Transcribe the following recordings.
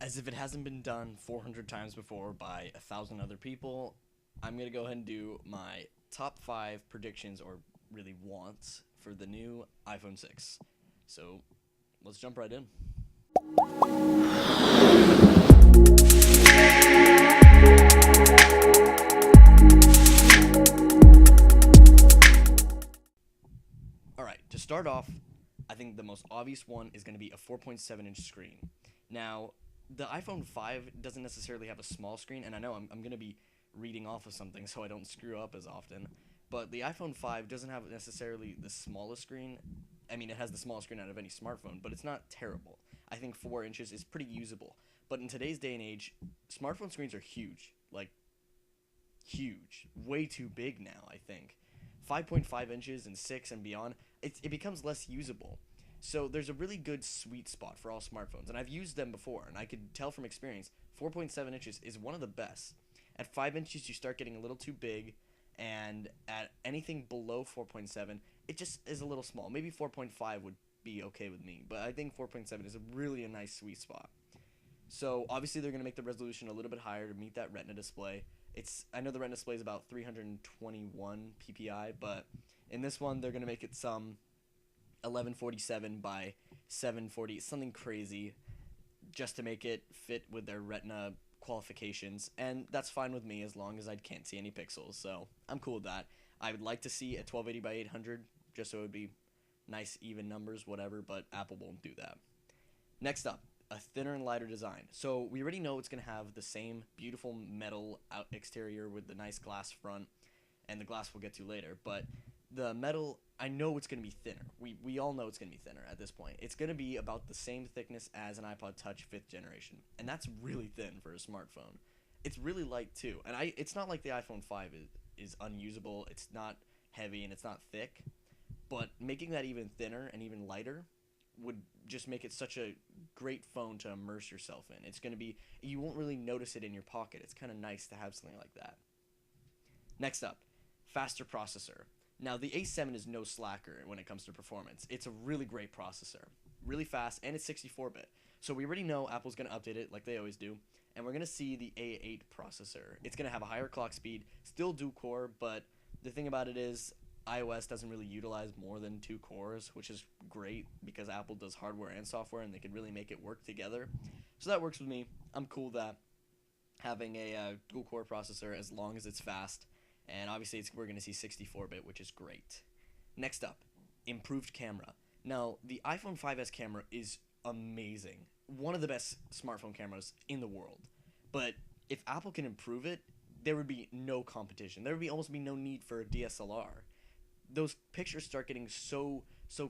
As if it hasn't been done 400 times before by 1,000 other people, I'm going to go ahead and do my top 5 predictions, or really wants, for the new iPhone 6. So let's jump right in. Alright, to start off, I think the most obvious one is going to be a 4.7-inch screen. Now, the iPhone 5 doesn't necessarily have a small screen, and I know I'm going to be reading off of something so I don't screw up as often, but the iPhone 5 doesn't have necessarily the smallest screen. I mean, it has the smallest screen out of any smartphone, but it's not terrible. I think 4 inches is pretty usable. But in today's day and age, smartphone screens are huge. Like, huge. Way too big now, I think. 5.5 inches and 6 and beyond, it becomes less usable. So there's a really good sweet spot for all smartphones, and I've used them before, and I could tell from experience, 4.7 inches is one of the best. At 5 inches, you start getting a little too big, and at anything below 4.7, it just is a little small. Maybe 4.5 would be okay with me, but I think 4.7 is really a nice sweet spot. So obviously they're going to make the resolution a little bit higher to meet that Retina display. I know the Retina display is about 321 ppi, but in this one they're going to make it some 1147 by 740, something crazy, just to make it fit with their Retina qualifications, and that's fine with me as long as I can't see any pixels, so I'm cool with that. I would like to see a 1280 by 800, just so it would be nice even numbers, whatever, but Apple won't do that. Next up, a thinner and lighter design. So we already know it's going to have the same beautiful metal out exterior with the nice glass front, and the glass we'll get to later, but the metal, I know it's going to be thinner. We all know it's going to be thinner at this point. It's going to be about the same thickness as an iPod Touch 5th generation, and that's really thin for a smartphone. It's really light too, and it's not like the iPhone 5 is unusable. It's not heavy and it's not thick, but making that even thinner and even lighter would just make it such a great phone to immerse yourself in. It's going to be, you won't really notice it in your pocket. It's kind of nice to have something like that. Next up, faster processor. Now, the A7 is no slacker when it comes to performance. It's a really great processor, really fast, and it's 64-bit. So we already know Apple's going to update it like they always do, and we're going to see the A8 processor. It's going to have a higher clock speed, still dual-core, but the thing about it is iOS doesn't really utilize more than 2 cores, which is great because Apple does hardware and software, and they could really make it work together. So that works with me. I'm cool with that, having a dual-core processor as long as it's fast. And obviously we're going to see 64-bit, which is great. Next up, improved camera. Now, the iPhone 5S camera is amazing. One of the best smartphone cameras in the world. But if Apple can improve it, there would be no competition. There would almost be no need for a DSLR. Those pictures start getting so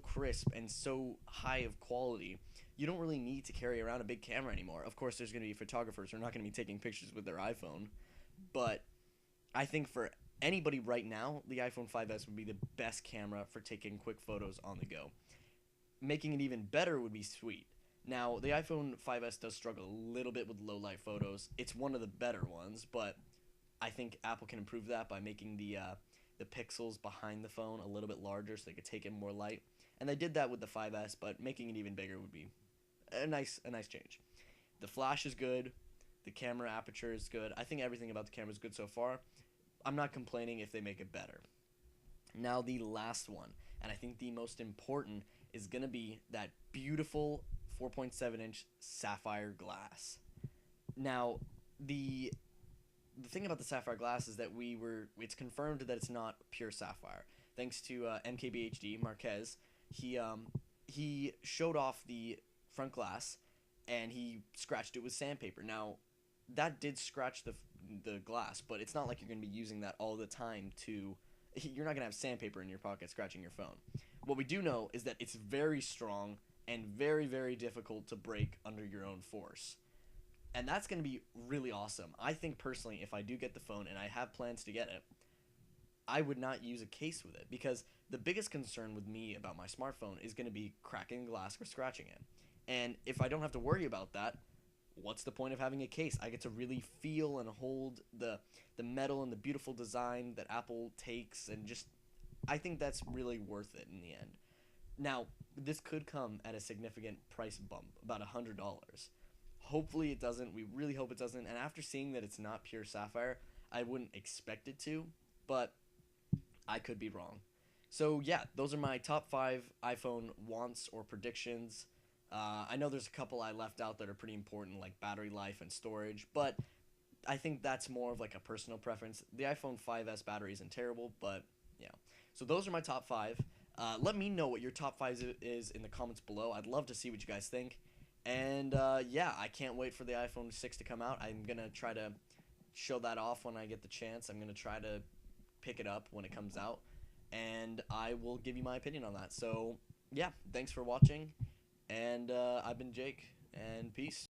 crisp and so high of quality, you don't really need to carry around a big camera anymore. Of course, there's going to be photographers who are not going to be taking pictures with their iPhone, but I think for anybody right now, the iPhone 5S would be the best camera for taking quick photos on the go. Making it even better would be sweet. Now, the iPhone 5S does struggle a little bit with low-light photos. It's one of the better ones, but I think Apple can improve that by making the pixels behind the phone a little bit larger so they could take in more light. And they did that with the 5S, but making it even bigger would be a nice change. The flash is good. The camera aperture is good. I think everything about the camera is good so far. I'm not complaining if they make it better. Now the last one, and I think the most important, is going to be that beautiful 4.7-inch sapphire glass. Now, the thing about the sapphire glass is that it's confirmed that it's not pure sapphire. Thanks to MKBHD, Marquez, he showed off the front glass, and he scratched it with sandpaper. Now, that did scratch the glass, but it's not like you're going to be using that all the time you're not going to have sandpaper in your pocket scratching your phone. What we do know is that it's very strong and very, very difficult to break under your own force. And that's going to be really awesome. I think personally, if I do get the phone and I have plans to get it, I would not use a case with it, because the biggest concern with me about my smartphone is going to be cracking the glass or scratching it. And if I don't have to worry about that, what's the point of having a case? I get to really feel and hold the metal and the beautiful design that Apple takes, and just, I think that's really worth it in the end. Now, this could come at a significant price bump, about $100. Hopefully it doesn't. We really hope it doesn't. And after seeing that it's not pure sapphire, I wouldn't expect it to, but I could be wrong. So yeah, those are my top 5 iPhone wants or predictions. I know there's a couple I left out that are pretty important, like battery life and storage, but I think that's more of like a personal preference. The iPhone 5s battery isn't terrible, but yeah. So those are my top 5. Let me know what your top 5 is in the comments below. I'd love to see what you guys think. And yeah, I can't wait for the iPhone 6 to come out. I'm gonna try to show that off when I get the chance. I'm gonna try to pick it up when it comes out, and I will give you my opinion on that. So yeah, thanks for watching, and I've been Jake, and peace.